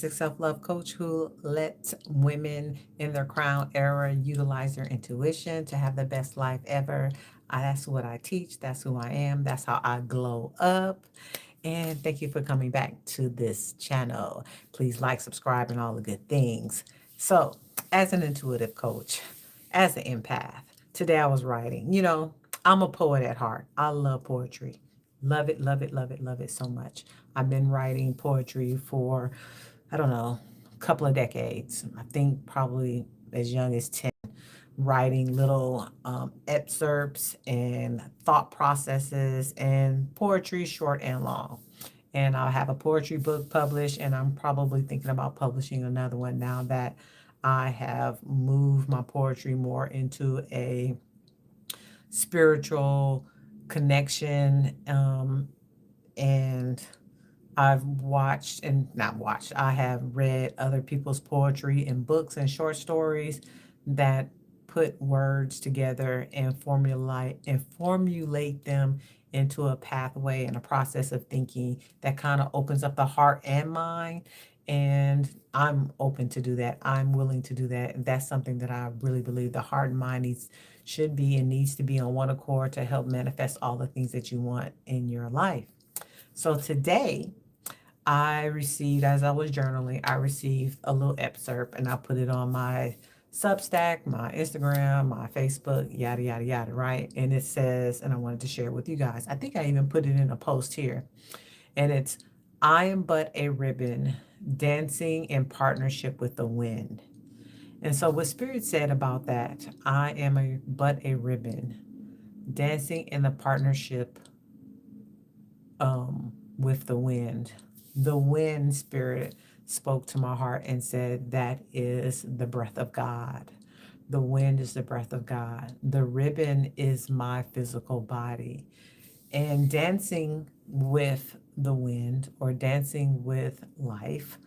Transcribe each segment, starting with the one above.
holistic self-love coach who lets women in their crown era utilize their intuition to have the best life ever. That's what I teach. That's who I am. That's how I glow up. And thank you for coming back to this channel. Please like, subscribe, and all the good things. So, as an intuitive coach, as an empath, today I was writing. I'm a poet at heart. I love poetry. Love it, love it, love it, love it so much. I've been writing poetry for, I don't know, a couple of decades. I think probably as young as 10, writing little excerpts and thought processes and poetry, short and long. And I'll have a poetry book published, and I'm probably thinking about publishing another one now that I have moved my poetry more into a spiritual connection. And I've watched and not watched, I have read other people's poetry and books and short stories that put words together and formulate them into a pathway and a process of thinking that kind of opens up the heart and mind. And I'm open to do that. I'm willing to do that. And that's something that I really believe the heart and mind should be and needs to be on one accord to help manifest all the things that you want in your life. So today, I received, as I was journaling, I received a little excerpt and I put it on my Substack, my Instagram, my Facebook, yada, yada, yada, right? And it says, and I wanted to share it with you guys. I think I even put it in a post here. And it's, I am but a ribbon dancing in partnership with the wind. And so, what Spirit said about that, I am but a ribbon dancing in the partnership with the wind. The wind spirit spoke to my heart and said, that is the breath of God. The wind is the breath of God. The ribbon is my physical body. And dancing with the wind or dancing with life,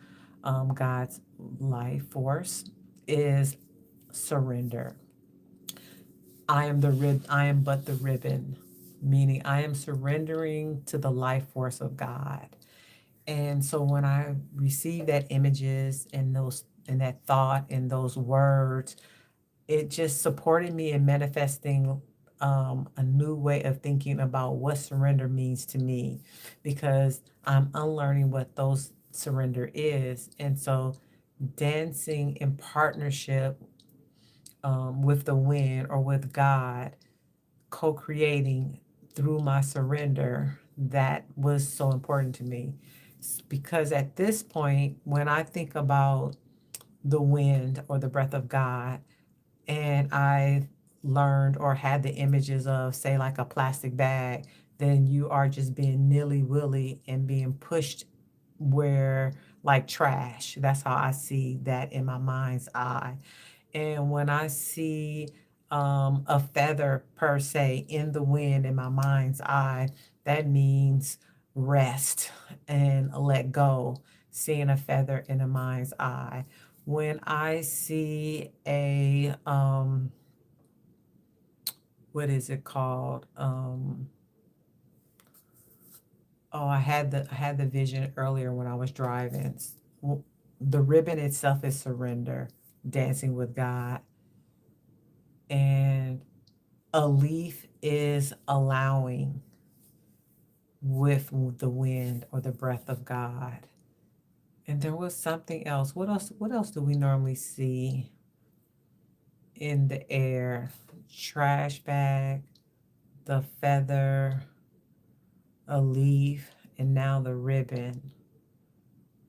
God's life force, is surrender. I am but the ribbon, meaning I am surrendering to the life force of God. And so when I received that images and those and that thought and those words, it just supported me in manifesting a new way of thinking about what surrender means to me, because I'm unlearning what those surrender is. And so dancing in partnership with the wind or with God, co-creating through my surrender, that was so important to me. Because at this point, when I think about the wind or the breath of God, and I learned or had the images of, say, like a plastic bag, then you are just being nilly-willy and being pushed where, like trash. That's how I see that in my mind's eye. And when I see a feather per se in the wind in my mind's eye, that means rest and let go, seeing a feather in a mind's eye. When I see what is it called? I had the vision earlier when I was driving. The ribbon itself is surrender, dancing with God, and a leaf is allowing with the wind or the breath of God. And there was something else. What else? What else do we normally see in the air? Trash bag, the feather, a leaf, and now the ribbon.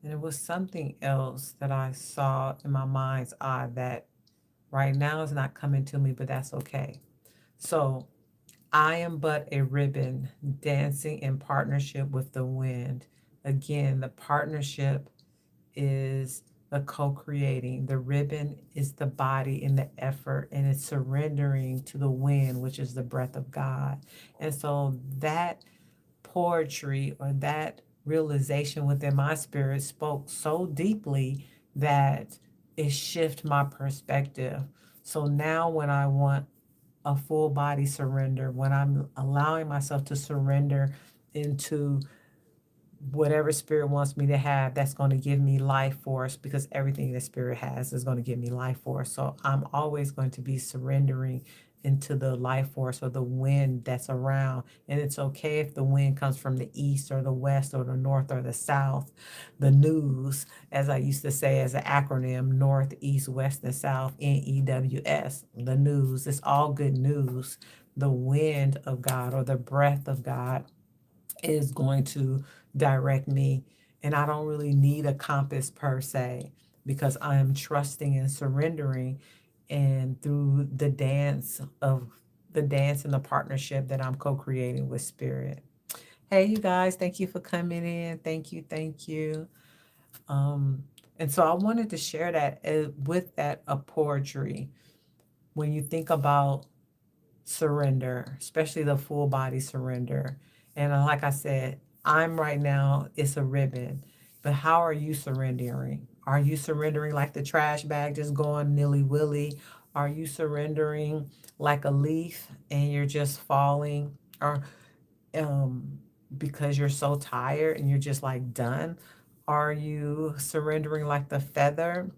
And it was something else that I saw in my mind's eye that right now is not coming to me, but that's okay. So I am but a ribbon dancing in partnership with the wind. Again, the partnership is the co creating. The ribbon is the body in the effort, and it's surrendering to the wind, which is the breath of God. And so that poetry or that realization within my spirit spoke so deeply that it shifted my perspective. So now when I want a full body surrender, when I'm allowing myself to surrender into whatever spirit wants me to have, that's going to give me life force, because everything that spirit has is going to give me life force. So I'm always going to be surrendering into the life force or the wind that's around. And it's okay if the wind comes from the east or the west or the north or the south. The news, as I used to say as an acronym, north, east, west, and south, NEWS, the news. It's all good news. The wind of God or the breath of God is going to direct me. And I don't really need a compass per se, because I am trusting and surrendering. And through the dance and the partnership that I'm co-creating with spirit. Hey, you guys, thank you for coming in. Thank you. Thank you. Um, and so I wanted to share that with that of poetry. When you think about surrender, especially the full body surrender. And like I said, I'm right now, it's a ribbon. But how are you surrendering? Are you surrendering like the trash bag, just going nilly willy? Are you surrendering like a leaf and you're just falling? Or um, because you're so tired and you're just like done? Are you surrendering like the feather,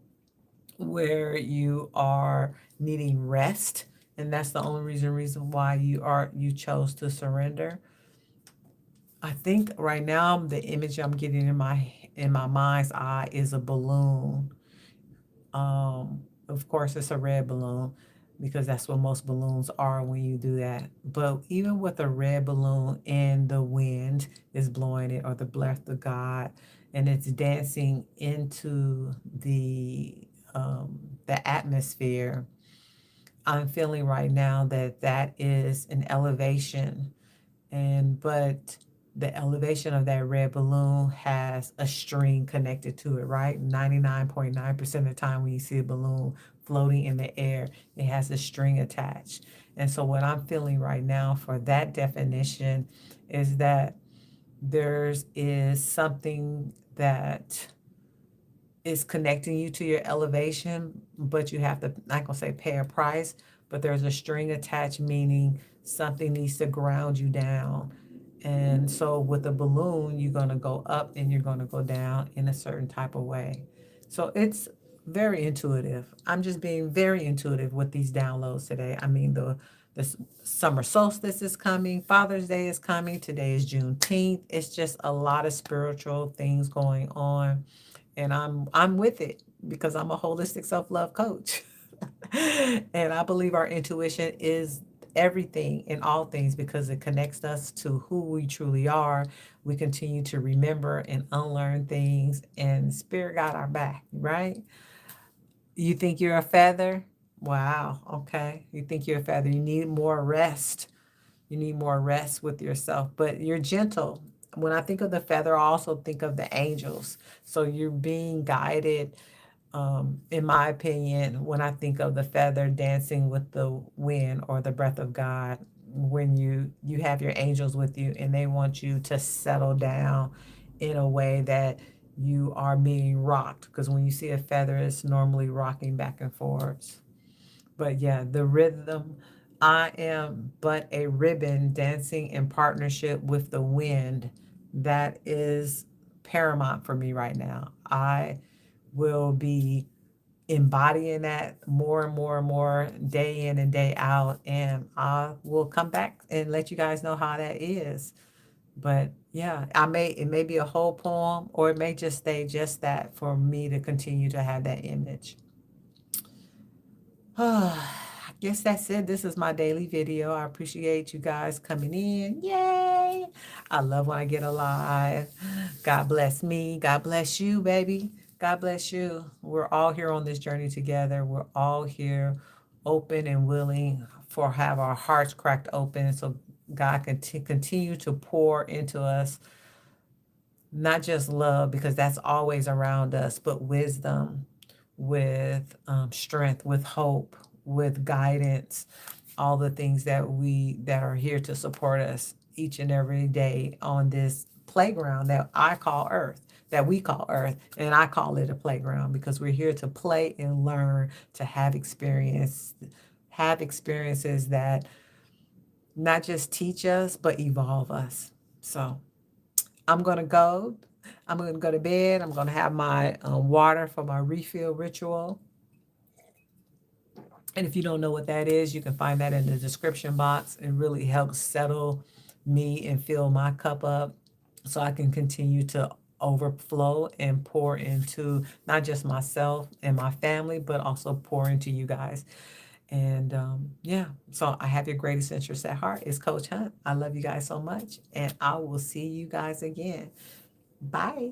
where you are needing rest, and that's the only reason why you chose to surrender? I think right now the image I'm getting in my mind's eye is a balloon. Of course, it's a red balloon, because that's what most balloons are when you do that. But even with a red balloon and the wind is blowing it, or the breath of God, and it's dancing into the atmosphere, I'm feeling right now that that is an elevation. But the elevation of that red balloon has a string connected to it, right? 99.9% of the time when you see a balloon floating in the air, it has a string attached. And so what I'm feeling right now for that definition is that there's is something that is connecting you to your elevation, but you have to, not gonna say pay a price, but there's a string attached, meaning something needs to ground you down. And so with a balloon, you're gonna go up and you're gonna go down in a certain type of way. So it's very intuitive. I'm just being very intuitive with these downloads today. I mean, the summer solstice is coming, Father's Day is coming, today is Juneteenth. It's just a lot of spiritual things going on, and I'm with it because I'm a holistic self-love coach. And I believe our intuition is everything in all things, because it connects us to who we truly are. We continue to remember and unlearn things, and spirit got our back, right? You think you're a feather? Wow, okay. You think you're a feather. You need more rest. You need more rest with yourself, but you're gentle. When I think of the feather, I also think of the angels. So you're being guided, in my opinion, when I think of the feather dancing with the wind or the breath of God, when you have your angels with you and they want you to settle down in a way that you are being rocked. Because when you see a feather, it's normally rocking back and forth. But yeah, the rhythm, I am but a ribbon dancing in partnership with the wind. That is paramount for me right now. I will be embodying that more and more and more, day in and day out. And I will come back and let you guys know how that is. But yeah, it may be a whole poem, or it may just stay just that, for me to continue to have that image. I guess that's it. This is my daily video. I appreciate you guys coming in. Yay! I love when I get alive. God bless me. God bless you, baby. God bless you. We're all here on this journey together. We're all here open and willing, for have our hearts cracked open, so God can continue to pour into us, not just love, because that's always around us, but wisdom, with strength, with hope, with guidance, all the things that are here to support us each and every day on this playground that I call Earth, that we call Earth, and I call it a playground, because we're here to play and learn, to have experiences that not just teach us but evolve us. So I'm going to go. I'm going to go to bed. I'm going to have my water for my refill ritual. And if you don't know what that is, you can find that in the description box. It really helps settle me and fill my cup up so I can continue to overflow and pour into not just myself and my family, but also pour into you guys. And yeah, so I have your greatest interest at heart. It's Coach Hunt. I love you guys so much. And I will see you guys again. Bye.